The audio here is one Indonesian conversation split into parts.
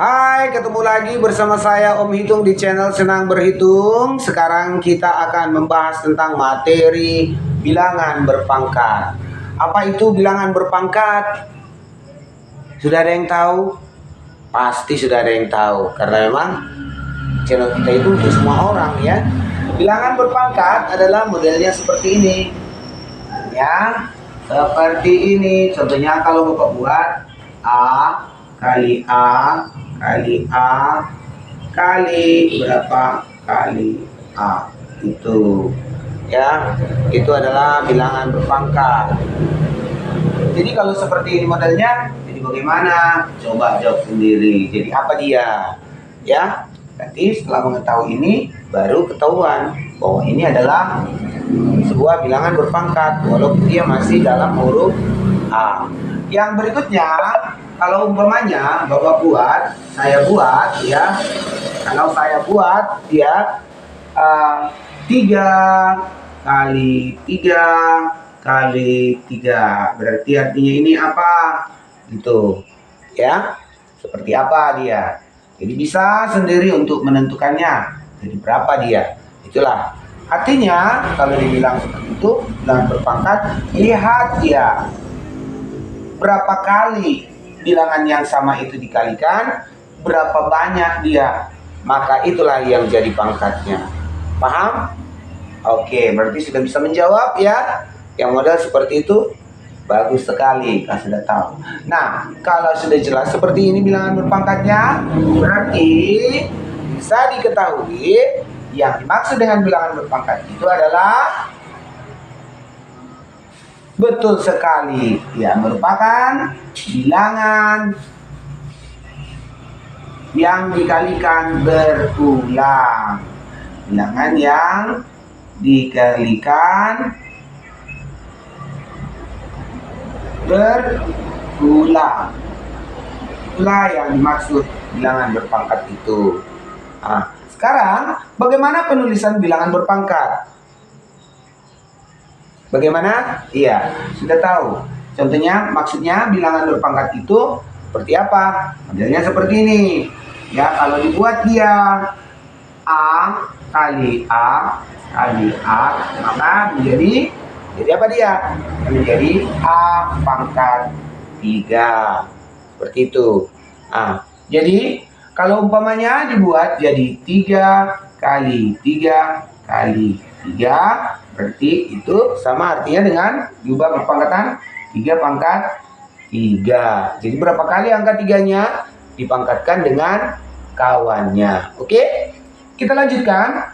Hai, ketemu lagi bersama saya Om Hitung di channel Senang Berhitung. Sekarang kita akan membahas tentang materi bilangan berpangkat. Apa itu bilangan berpangkat? Sudah ada yang tahu? Pasti sudah ada yang tahu, karena memang channel kita itu untuk semua orang ya. Bilangan berpangkat adalah modelnya seperti ini. Ya, seperti ini. Contohnya kalau Bapak buat A kali A kali A kali berapa kali A, itu ya, itu adalah bilangan berpangkat. Jadi kalau seperti ini modelnya, jadi bagaimana? Coba jawab sendiri. Jadi apa dia? Ya, nanti setelah mengetahui ini baru ketahuan bahwa ini adalah sebuah bilangan berpangkat walaupun dia masih dalam huruf A. Yang berikutnya, kalau umpamanya saya buat ya, kalau saya buat ya 3 kali 3 kali 3, berarti artinya ini apa? Gitu ya, seperti apa dia? Jadi bisa sendiri untuk menentukannya. Jadi berapa dia? Itulah artinya kalau dibilang seperti itu bilangan berpangkat, lihat ya berapa kali bilangan yang sama itu dikalikan, berapa banyak dia, maka itulah yang jadi pangkatnya. Paham? Oke, berarti sudah bisa menjawab ya. Yang model seperti itu bagus sekali, kalau sudah tahu. Nah, kalau sudah jelas seperti ini bilangan berpangkatnya, berarti bisa diketahui yang dimaksud dengan bilangan berpangkat itu adalah betul sekali ya, merupakan bilangan yang dikalikan berulang. Bilangan yang dikalikan berulang. Itulah yang dimaksud bilangan berpangkat itu. Nah, sekarang bagaimana penulisan bilangan berpangkat? Bagaimana? Iya, sudah tahu. Contohnya, maksudnya bilangan berpangkat itu seperti apa? Modelnya seperti ini. Ya, kalau dibuat dia A kali A kali A, maka menjadi apa dia? Menjadi A pangkat 3. Seperti itu. Nah, jadi kalau umpamanya dibuat jadi 3 kali 3 kali 3, berarti itu sama artinya dengan diubah berpangkatan 3 pangkat 3. Jadi berapa kali angka 3-nya dipangkatkan dengan kawannya. Oke, kita lanjutkan.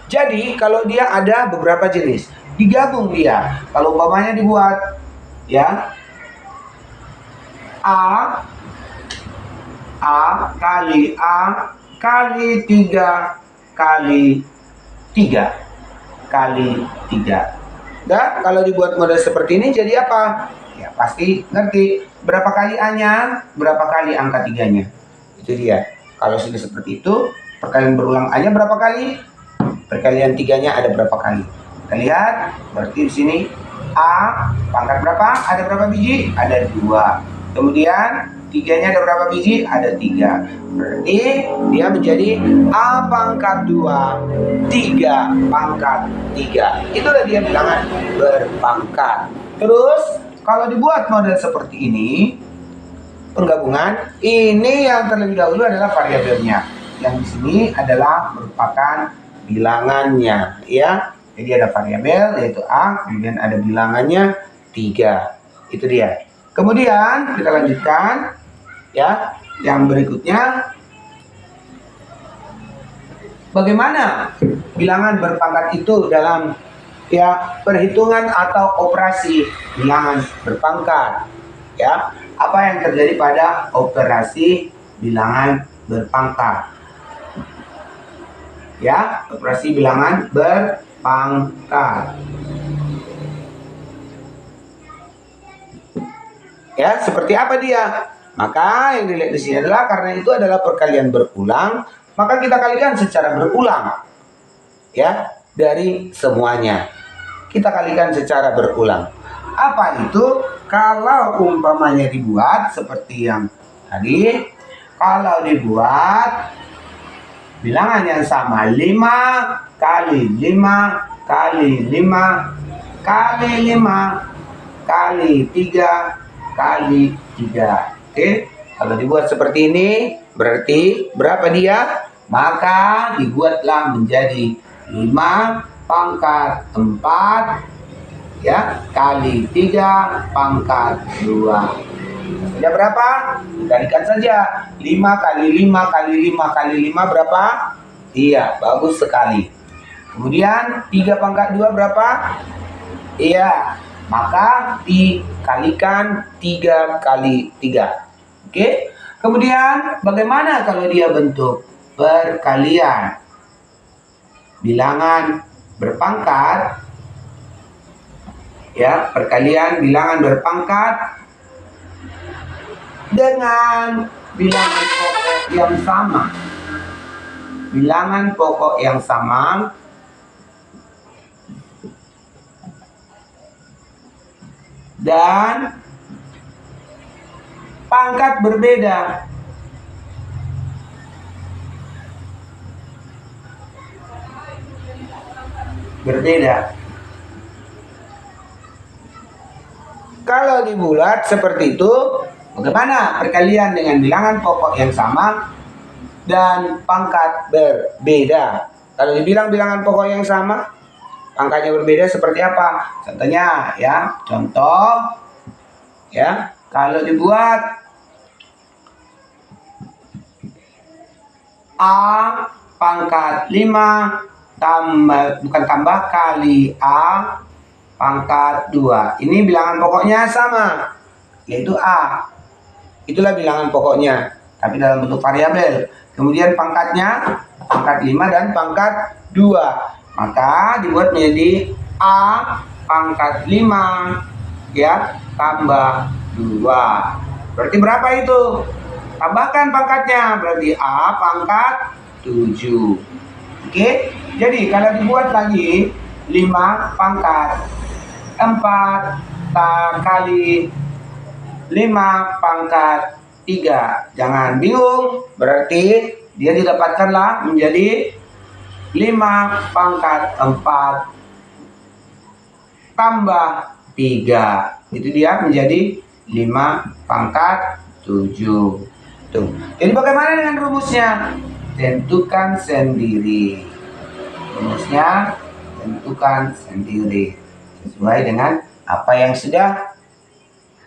Jadi kalau dia ada beberapa jenis, digabung dia. Kalau umpamanya dibuat ya A kali A kali 3 kali 3 kali 3. Nah, kalau dibuat model seperti ini jadi apa? Ya pasti ngerti berapa kali A-nya, berapa kali angka 3-nya. Itu dia. Kalau sudah seperti itu, perkalian berulang A-nya berapa kali? Perkalian 3-nya ada berapa kali? Kita lihat, berarti di sini A pangkat berapa? Ada berapa biji? Ada 2. Kemudian 3-nya ada berapa biji? Ada 3. Berarti dia menjadi A pangkat 2, 3 pangkat 3. Itulah dia bilangan berpangkat. Terus kalau dibuat model seperti ini, penggabungan, ini yang terlebih dahulu adalah variabelnya. Yang di sini adalah merupakan bilangannya ya. Jadi ada variabel yaitu A, kemudian ada bilangannya 3. Itu dia. Kemudian kita lanjutkan ya, yang berikutnya, bagaimana bilangan berpangkat itu dalam ya perhitungan atau operasi bilangan berpangkat ya. Apa yang terjadi pada operasi bilangan berpangkat ya, operasi bilangan berpangkat ya, seperti apa dia? Maka yang dilihat di sini adalah karena itu adalah perkalian berulang, maka kita kalikan secara berulang ya, dari semuanya kita kalikan secara berulang. Apa itu? Kalau umpamanya dibuat seperti yang tadi, Kalau dibuat bilangan yang sama, 5 kali 5 kali 5 kali 5 kali 3 kali 3. Oke, kalau dibuat seperti ini berarti berapa dia? Maka dibuatlah menjadi 5 pangkat 4 ya kali 3 pangkat 2. Sudah berapa? Dikalikan saja. 5 kali 5 kali 5 kali 5 berapa? Iya, bagus sekali. Kemudian 3 pangkat 2 berapa? Iya, maka dikalikan 3 kali 3. Oke. Kemudian bagaimana kalau dia bentuk perkalian? Bilangan berpangkat ya, perkalian bilangan berpangkat dengan bilangan pokok yang sama. Bilangan pokok yang sama dan pangkat berbeda. Berbeda. Kalau dibulat seperti itu, bagaimana perkalian dengan bilangan pokok yang sama dan pangkat berbeda? Kalau dibilang bilangan pokok yang sama, pangkatnya berbeda seperti apa? Contohnya ya, contoh ya, kalau dibuat A pangkat 5 tambah kali A pangkat 2. Ini bilangan pokoknya sama, yaitu A. Itulah bilangan pokoknya, tapi dalam bentuk variabel. Kemudian pangkatnya pangkat 5 dan pangkat 2. Maka dibuat menjadi A pangkat 5 ya tambah 2. Berarti berapa itu? Tambahkan pangkatnya, berarti A pangkat 7. Oke, jadi kalau dibuat lagi 5 pangkat 4 kali 5 pangkat 3. Jangan bingung, berarti dia didapatkanlah menjadi 5 pangkat 4 tambah 3. Itu dia menjadi 5 pangkat 7. Tuh. Jadi bagaimana dengan rumusnya? Tentukan sendiri. Rumusnya tentukan sendiri sesuai dengan apa yang sudah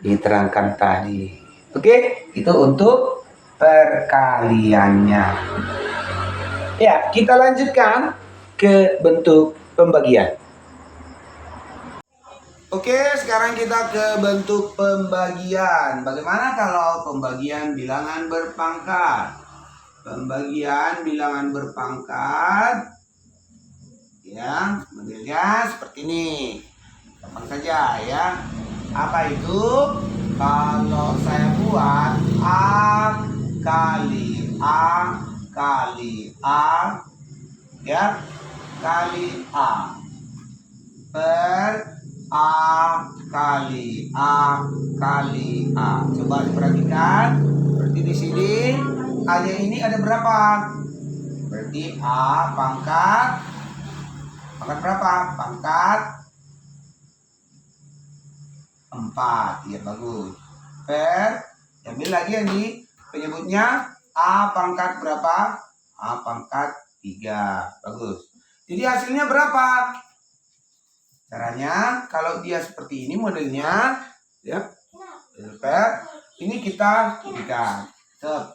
diterangkan tadi. Oke, itu untuk perkaliannya. Ya, kita lanjutkan ke bentuk pembagian. Oke, sekarang kita ke bentuk pembagian. Bagaimana kalau pembagian bilangan berpangkat? Pembagian bilangan berpangkat ya, modelnya seperti ini. Gampang saja ya. Apa itu? Kalau saya buat A kali A kali A ya, kali A per A kali A kali A. Coba diperhatikan. Berarti di sini A-nya ini ada berapa? Berarti A pangkat berapa? Pangkat 4. Ya, bagus. Per, ambil lagi yang di penyebutnya A pangkat berapa? A pangkat 3. Bagus. Jadi hasilnya berapa? Caranya kalau dia seperti ini modelnya ya. Per, ini kita berikan sub.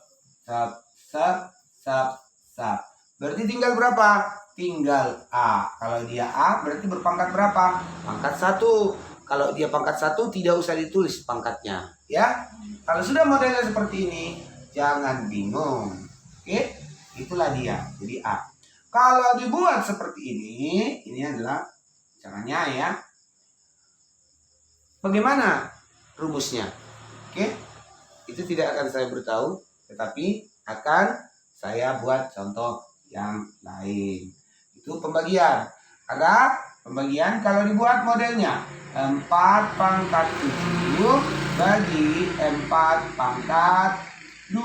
Berarti tinggal berapa? Tinggal A. Kalau dia A berarti berpangkat berapa? Pangkat 1. Kalau dia pangkat 1 tidak usah ditulis pangkatnya ya. Kalau sudah modelnya seperti ini jangan bingung. Oke, itulah dia. Jadi A. Kalau dibuat seperti ini adalah caranya ya. Bagaimana rumusnya? Oke, itu tidak akan saya beritahu, tetapi akan saya buat contoh yang lain. Itu pembagian. Ada pembagian kalau dibuat modelnya 4 pangkat 7 bagi 4 pangkat 2.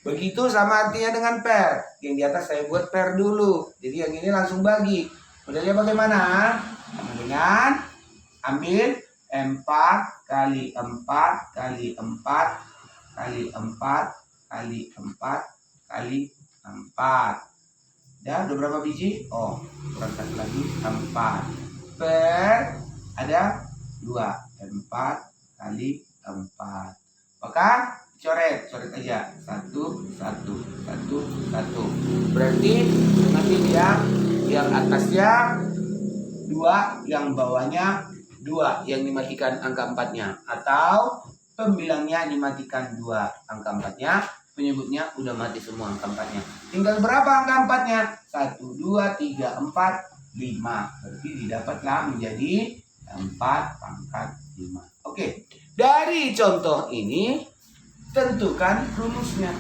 Begitu sama artinya dengan per. Yang di atas saya buat per dulu. Jadi yang ini langsung bagi. Modelnya bagaimana? Sama dengan ambil 4 kali 4 kali 4 kali 4 kali 4 kali 4. Ya, udah berapa biji? Oh, kurang satu lagi 4. Per ada 2. 4 kali 4. Maka coret aja. 1 1 1 1. Berarti nanti yang atasnya 2, yang bawahnya 2, yang dimatikan angka 4-nya, atau pembilangnya dimatikan 2, angka 4-nya, penyebutnya udah mati semua angka 4-nya. Tinggal berapa angka 4-nya? 1 2 3 4 5. Berarti didapatlah menjadi 4 pangkat 5. Oke. Dari contoh ini tentukan rumusnya.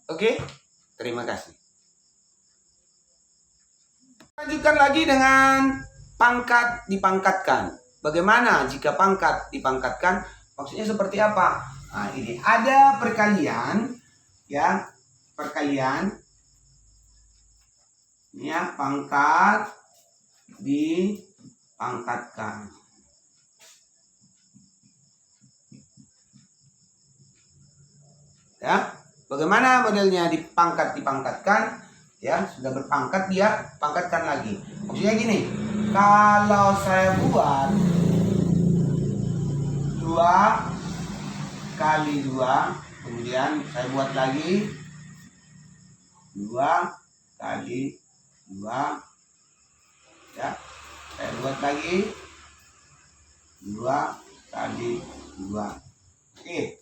Oke, terima kasih. Lanjutkan lagi dengan pangkat dipangkatkan. Bagaimana jika pangkat dipangkatkan? Maksudnya seperti apa? Nah, ini ada perkalian, ya, perkalian. Ini ya, pangkat dipangkatkan. Ya. Bagaimana modelnya dipangkatkan? Ya, sudah berpangkat dia pangkatkan lagi. Maksudnya gini, kalau saya buat 2 kali 2, kemudian saya buat lagi 2 kali 2, ya, saya buat lagi 2 kali 2. Oke,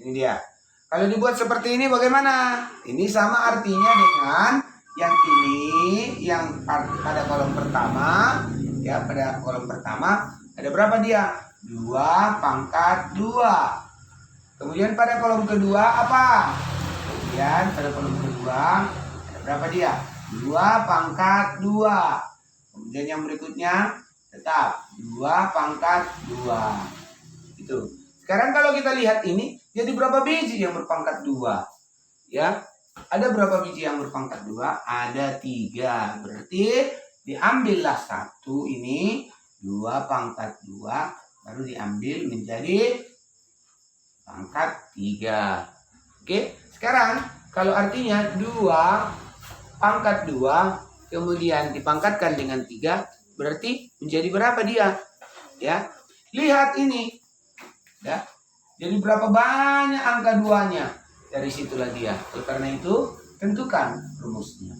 ini dia. Kalau dibuat seperti ini bagaimana? Ini sama artinya dengan yang ini, yang pada kolom pertama. Ya, pada kolom pertama ada berapa dia? 2 pangkat 2. Kemudian pada kolom kedua apa? Kemudian pada kolom kedua ada berapa dia? 2 pangkat 2. Kemudian yang berikutnya tetap 2 pangkat 2. Itu. Sekarang kalau kita lihat ini, jadi berapa biji yang berpangkat 2? Ya, ada berapa biji yang berpangkat 2? Ada 3. Berarti diambillah 1 ini, 2 pangkat 2, baru diambil menjadi pangkat 3. Oke, sekarang kalau artinya 2 pangkat 2, kemudian dipangkatkan dengan 3, berarti menjadi berapa dia? Ya, lihat ini. Ya, jadi berapa banyak angka 2-nya? Dari situlah dia. Oleh karena itu, tentukan rumusnya.